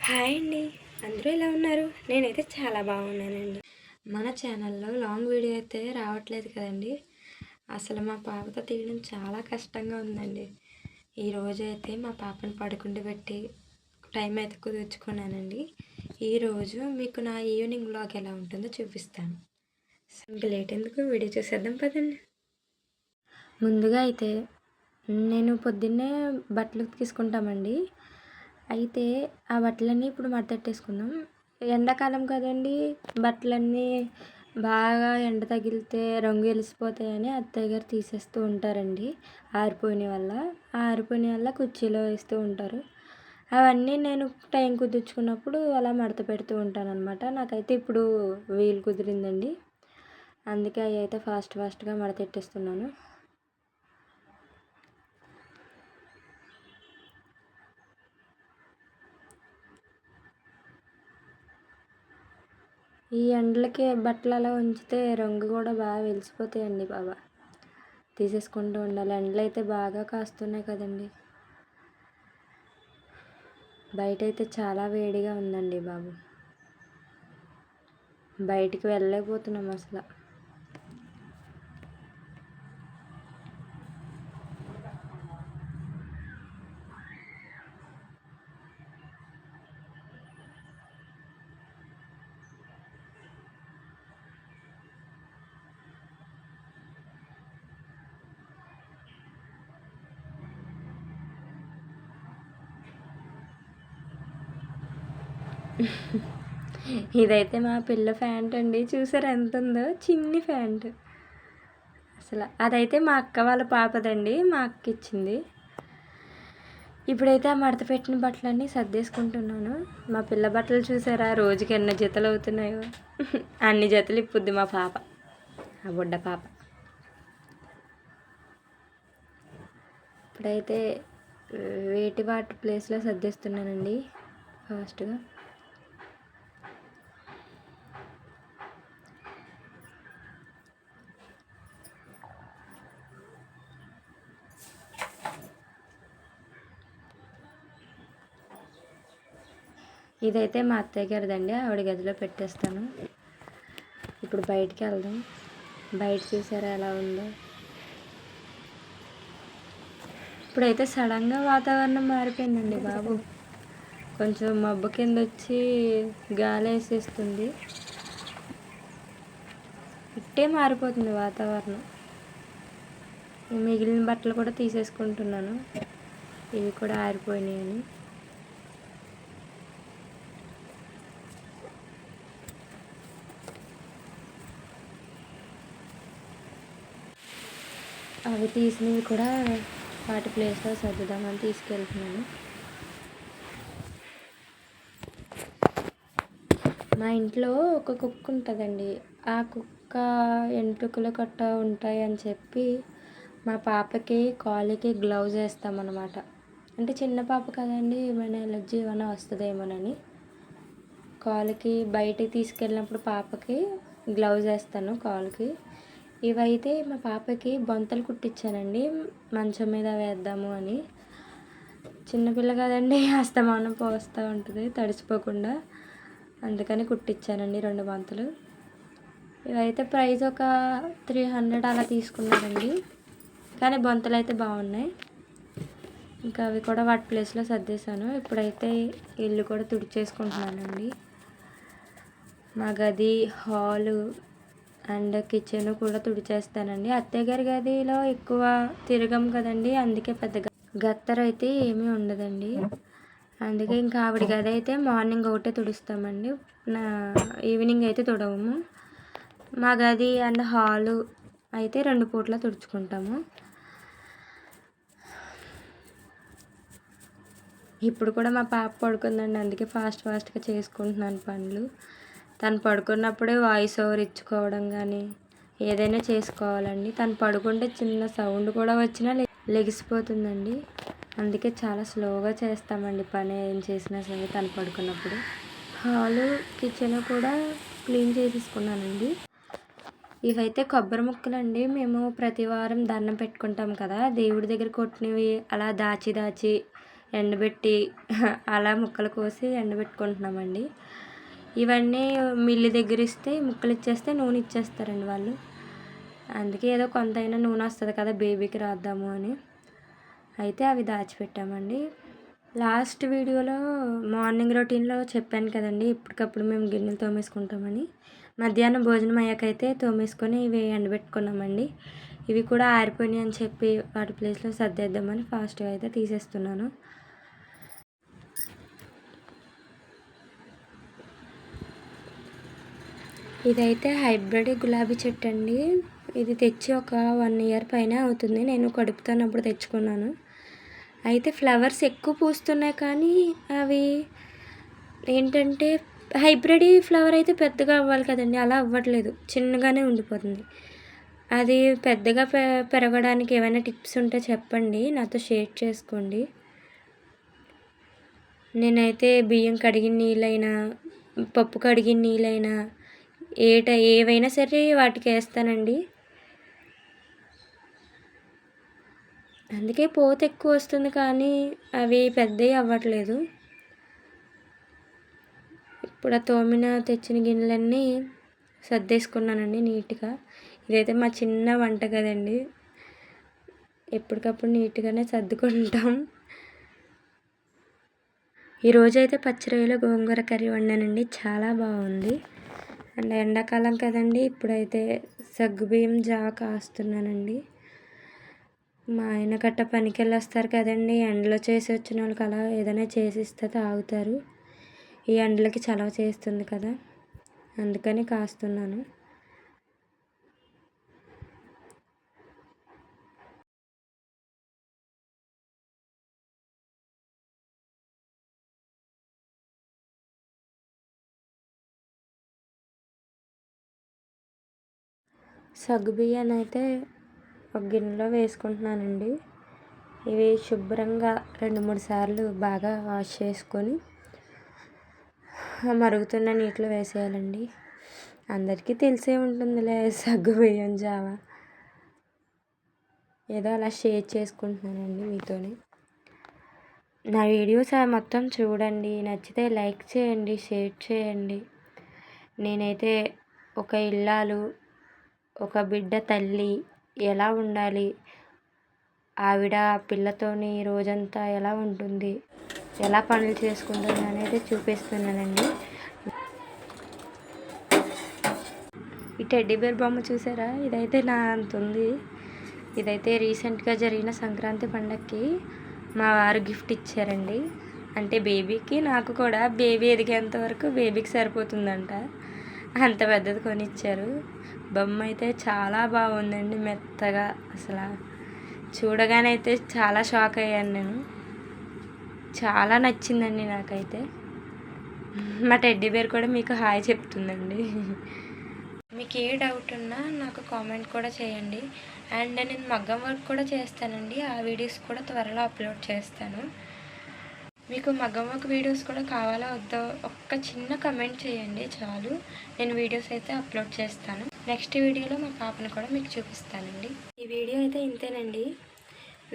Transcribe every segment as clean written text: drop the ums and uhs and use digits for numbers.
Hi అండి. అందరూ ఎలా ఉన్నారు? నేనైతే చాలా బాగున్నానండి. మన ఛానల్లో లాంగ్ వీడియో అయితే రావట్లేదు కదండి. అసలు మా పాపతో తీయడం చాలా కష్టంగా ఉందండి. ఈరోజు అయితే మా పాపను పడుకుండబెట్టి టైం అయితే కుదుర్చుకున్నానండి. ఈరోజు మీకు నా ఈవినింగ్ వ్లాగ్ ఎలా ఉంటుందో చూపిస్తాను. ఇంకా లేట్ ఎందుకు, వీడియో చూసేద్దాం పదండి. ముందుగా అయితే నేను పొద్దున్నే బట్టలు తీసుకుంటామండి. అయితే ఆ బట్టలన్నీ ఇప్పుడు మడతెట్టేసుకుందాం. ఎండాకాలం కదండి, బట్టలన్నీ బాగా ఎండ తగిలితే రంగు వెలిసిపోతాయని అత్తయ్య గారు తీసేస్తూ ఉంటారండి. ఆరిపోయిన వల్ల కుర్చీలో వేస్తూ ఉంటారు. అవన్నీ నేను టైం కుదుర్చుకున్నప్పుడు అలా మడత పెడుతూ ఉంటాను అనమాట. నాకైతే ఇప్పుడు వీలు కుదిరిందండి, అందుకే అవి అయితే ఫాస్ట్గా మడతెట్టేస్తున్నాను. ఈ ఎండలకి బట్టలు అలా ఉంచితే రంగు కూడా బాగా వెలిసిపోతాయండి బాబా. తీసేసుకుంటూ ఉండాలి. ఎండలు అయితే బాగా కాస్తున్నాయి కదండి. బయట అయితే చాలా వేడిగా ఉందండి బాబు. బయటికి వెళ్ళలేకపోతున్నాం అసలు. ఇదైతే మా పిల్ల ప్యాంట్ అండి. చూసారు ఎంత ఉందో, చిన్ని ప్యాంట్. అసలు అదైతే మా అక్క వాళ్ళ పాపదండి, మా అక్క ఇచ్చింది. ఇప్పుడైతే ఆ మడత పెట్టిన బట్టలన్నీ సర్దేసుకుంటున్నాను. మా పిల్ల బట్టలు చూసారా, రోజుకి ఎన్ని జతలు అవుతున్నాయో. అన్ని జతలు ఇప్పుద్ది మా పాప, ఆ బుడ్డ పాప. ఇప్పుడైతే వాటి ప్లేస్లో సర్దేస్తున్నానండి ఫాస్ట్గా. ఇదైతే మా అత్తయ్య గారిదండి, ఆవిడ గదిలో పెట్టేస్తాను. ఇప్పుడు బయటికి వెళ్దాం. బయట చూసారా ఎలా ఉందో. ఇప్పుడైతే సడన్గా వాతావరణం మారిపోయిందండి బాబు. కొంచెం మబ్బు కింద వచ్చి గాలి వేసేస్తుంది. ఇట్టే మారిపోతుంది వాతావరణం. మిగిలిన బట్టలు కూడా తీసేసుకుంటున్నాను, ఇవి కూడా ఆరిపోయినాయని. అవి తీసినవి కూడా వాటి ప్లేస్లో సర్దుదామని తీసుకెళ్తున్నాను. మా ఇంట్లో ఒక కుక్క ఉంటుందండి. ఆ కుక్క ఎంట్రుకలు కట్ట ఉంటాయి అని చెప్పి మా పాపకి కాలుకి గ్లౌజ్ వేస్తామన్నమాట. అంటే చిన్న పాప కదండి, ఏమైనా ఎలర్జీ ఏమైనా వస్తుందేమోనని కాలుకి బయటికి తీసుకెళ్ళినప్పుడు పాపకి గ్లౌజ్ వేస్తాను కాలుకి. ఇవైతే మా పాపకి బొంతలు కుట్టించానండి, మంచం మీద వేద్దాము అని. చిన్నపిల్ల కదండి, అస్తమానం పోస్తూ ఉంటుంది తడిచిపోకుండా, అందుకని కుట్టించానండి 2 బొంతలు. ఇవైతే ప్రైస్ ఒక 300 అలా తీసుకున్నారండి, కానీ బొంతలు అయితే బాగున్నాయి. ఇంకా అవి కూడా వాటి ప్లేస్లో సర్దేశాను. ఇప్పుడైతే ఇల్లు కూడా తుడిచేసుకుంటున్నానండి. మా గది, హాలు అండ్ కిచెన్ కూడా తుడిచేస్తానండి. అత్తయ్య గారి గదిలో ఎక్కువ తిరగం కదండి, అందుకే పెద్ద గత్తర అయితే ఏమీ ఉండదండి. అందుకే ఇంకా ఆవిడ గది అయితే మార్నింగ్ ఒకటే తుడుస్తామండి, ఈవినింగ్ అయితే తుడవము. మా గది అండ్ హాలు అయితే 2 పూట్ల తుడుచుకుంటాము. ఇప్పుడు కూడా మా పాప పడుకుందండి, అందుకే ఫాస్ట్గా చేసుకుంటున్నాను పనులు. తను పడుకున్నప్పుడే వాయిస్ ఓవర్ ఇచ్చుకోవడం కానీ ఏదైనా చేసుకోవాలండి. తను పడుకుంటే చిన్న సౌండ్ కూడా వచ్చినా లెగిసిపోతుందండి, అందుకే చాలా స్లోగా చేస్తామండి పని ఏం చేసినా సరే తను పడుకున్నప్పుడు. హాలు, కిచెన్ కూడా క్లీన్ చేసేసుకున్నానండి. ఇవైతే కొబ్బరి ముక్కలండి. మేము ప్రతి వారం దండం పెట్టుకుంటాం కదా, దేవుడి దగ్గర కొట్టినవి అలా దాచి ఎండబెట్టి అలా ముక్కలు కోసి ఎండబెట్టుకుంటున్నామండి. ఇవన్నీ మిల్లు దగ్గర ఇస్తే ముక్కలు ఇచ్చేస్తే నూనె ఇచ్చేస్తారండి వాళ్ళు. అందుకే ఏదో కొంతైనా నూనె వస్తుంది కదా బేబీకి రాద్దాము అని అయితే అవి దాచిపెట్టామండి. లాస్ట్ వీడియోలో మార్నింగ్ రొటీన్లో చెప్పాను కదండి, ఇప్పటికప్పుడు మేము గిన్నెలు తోమేసుకుంటామని. మధ్యాహ్నం భోజనం అయ్యాకైతే తోమేసుకొని ఇవి ఎండబెట్టుకున్నామండి. ఇవి కూడా ఆరిపోయినాయి అని చెప్పి వాటి ప్లేస్లో సర్దేద్దామని ఫాస్ట్గా అయితే తీసేస్తున్నాను. ఇదైతే హైబ్రిడ్ గులాబీ చెట్టు అండి. ఇది తెచ్చి ఒక 1 ఇయర్ పైన అవుతుంది. నేను కడుపుతున్నప్పుడు తెచ్చుకున్నాను. అయితే ఫ్లవర్స్ ఎక్కువ పూస్తున్నాయి కానీ అవి ఏంటంటే హైబ్రిడ్ ఫ్లవర్ అయితే పెద్దగా అవ్వాలి కదండి, అలా అవ్వట్లేదు, చిన్నగానే ఉండిపోతుంది. అది పెద్దగా పెరగడానికి ఏమైనా టిప్స్ ఉంటే చెప్పండి, నాతో షేర్ చేసుకోండి. నేనైతే బియ్యం కడిగిన నీళ్ళైనా పప్పు కడిగిన నీళ్ళైనా ఏవైనా సరే వాటికి వేస్తానండి. అందుకే పూత ఎక్కువ వస్తుంది కానీ అవి పెద్దవి అవ్వట్లేదు. ఇప్పుడు ఆ తెచ్చిన గిన్నెలన్నీ సర్దేసుకున్నానండి నీట్గా. ఇదైతే మా చిన్న వంట కదండి, ఎప్పటికప్పుడు నీట్గానే సర్దుకుంటాం. ఈరోజైతే పచ్చిరొయ్యలు గోంగూర కర్రీ వండానండి, చాలా బాగుంది. అండ్ ఎండాకాలం కదండి, ఇప్పుడైతే సగ్గుబియ్యం జావ కాస్తున్నానండి. మా ఆయన గట్ట పనికి వెళ్ళొస్తారు కదండి, ఎండలో చేసి వచ్చిన వాళ్ళకి అలా ఏదైనా చేసిస్తే తాగుతారు. ఈ ఎండలకి చలవ చేస్తుంది కదా, అందుకని కాస్తున్నాను. సగ్గుబియ్యాన్ని అయితే ఒక గిన్నెలో వేసుకుంటున్నానండి. ఇవి శుభ్రంగా 2-3 సార్లు బాగా వాష్ చేసుకొని మరుగుతున్న నీటిలో వేసేయాలండి. అందరికీ తెలిసే ఉంటుందిలే సగ్గుబియ్యం జావ, ఏదో అలా షేర్ చేసుకుంటున్నానండి మీతోని. నా వీడియోస్ మొత్తం చూడండి, నచ్చితే లైక్ చేయండి, షేర్ చేయండి. నేనైతే ఒక ఇల్లాలు, ఒక బిడ్డ తల్లి ఎలా ఉండాలి, ఆవిడ పిల్లతోని రోజంతా ఎలా ఉంటుంది, ఎలా పనులు చేసుకుంటుంది అనేది చూపిస్తున్నానండి. ఈ టెడ్డీ బేర్ బొమ్మ చూసారా, ఇదైతే నా అంత ఉంది. ఇదైతే రీసెంట్గా జరిగిన సంక్రాంతి పండగకి మా వారు గిఫ్ట్ ఇచ్చారండి. అంటే బేబీకి, నాకు కూడా బేబీ ఎదిగేంత వరకు బేబీకి సరిపోతుందంట, అంత పెద్దది కొనిచ్చారు. బొమ్మ అయితే చాలా బాగుందండి, మెత్తగా. అసలు చూడగానే అయితే చాలా షాక్ అయ్యాను నేను, చాలా నచ్చిందండి నాకైతే. మా టెడ్డీ బేర్ కూడా మీకు హాయ్ చెప్తుందండి. మీకు ఏ డౌట్ ఉన్నా నాకు కామెంట్ కూడా చేయండి. అండ్ నేను మగ్గం వర్క్ కూడా చేస్తానండి, ఆ వీడియోస్ కూడా త్వరలో అప్లోడ్ చేస్తాను. మీకు మగ్గం వర్క్ వీడియోస్ కూడా కావాలా వద్దో ఒక్క చిన్న కమెంట్ చేయండి చాలు, నేను వీడియోస్ అయితే అప్లోడ్ చేస్తాను. నెక్స్ట్ వీడియోలో మా పాపను కూడా మీకు చూపిస్తానండి. ఈ వీడియో అయితే ఇంతేనండి.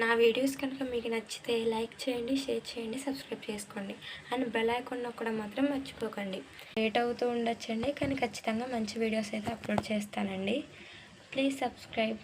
నా వీడియోస్ కనుక మీకు నచ్చితే లైక్ చేయండి, షేర్ చేయండి, సబ్స్క్రైబ్ చేసుకోండి. అండ్ బెల్ ఐకాన్ నొక్కడం మాత్రం మర్చిపోకండి. లేట్ అవుతూ ఉండొచ్చండి కానీ ఖచ్చితంగా మంచి వీడియోస్ అయితే అప్లోడ్ చేస్తానండి. Please subscribe.